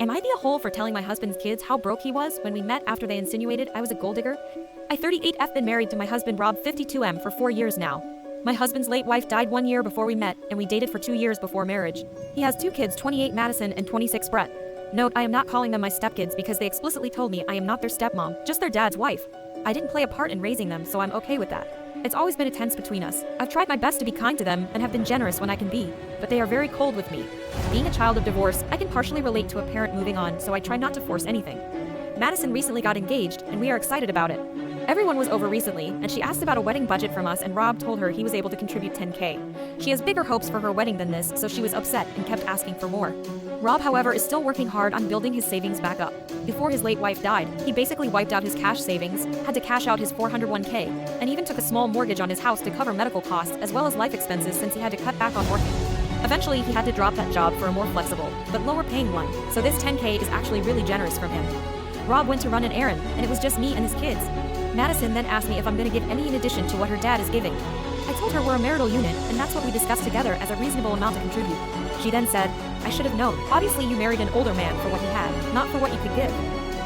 Am I the a-hole for telling my husband's kids how broke he was when we met after they insinuated I was a gold digger? I 38F been married to my husband Rob 52M for 4 years now. My husband's late wife died 1 year before we met, and we dated for 2 years before marriage. He has 2 kids, 28 Madison and 26 Brett. Note, I am not calling them my stepkids because they explicitly told me I am not their stepmom, just their dad's wife. I didn't play a part in raising them, so I'm okay with that. It's always been a tense between us. I've tried my best to be kind to them and have been generous when I can be, but they are very cold with me. Being a child of divorce, I can partially relate to a parent moving on, so I try not to force anything. Madison recently got engaged, and we are excited about it. Everyone was over recently, and she asked about a wedding budget from us, and Rob told her he was able to contribute $10K. She has bigger hopes for her wedding than this, so she was upset and kept asking for more. Rob, however, is still working hard on building his savings back up. Before his late wife died, he basically wiped out his cash savings, had to cash out his 401K, and even took a small mortgage on his house to cover medical costs as well as life expenses since he had to cut back on working. Eventually, he had to drop that job for a more flexible, but lower paying one, so this 10K is actually really generous from him. Rob went to run an errand, and it was just me and his kids. Madison then asked me if I'm going to give any in addition to what her dad is giving. I told her we're a marital unit, and that's what we discussed together as a reasonable amount to contribute. She then said, I should have known. Obviously you married an older man for what he had, not for what you could give.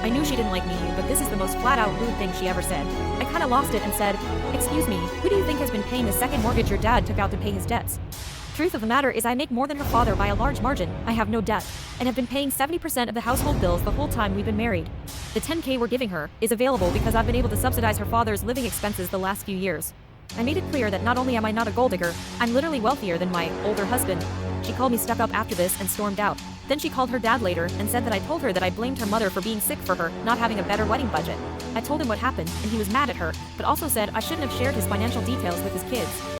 I knew she didn't like me, but this is the most flat-out rude thing she ever said. I kinda lost it and said, excuse me, who do you think has been paying the second mortgage your dad took out to pay his debts? Truth of the matter is I make more than her father by a large margin, I have no debt, and have been paying 70% of the household bills the whole time we've been married. The 10K we're giving her is available because I've been able to subsidize her father's living expenses the last few years. I made it clear that not only am I not a gold digger, I'm literally wealthier than my older husband. She called me stuck up after this and stormed out. Then she called her dad later and said that I told her that I blamed her mother for being sick for her not having a better wedding budget. I told him what happened and he was mad at her, but also said I shouldn't have shared his financial details with his kids.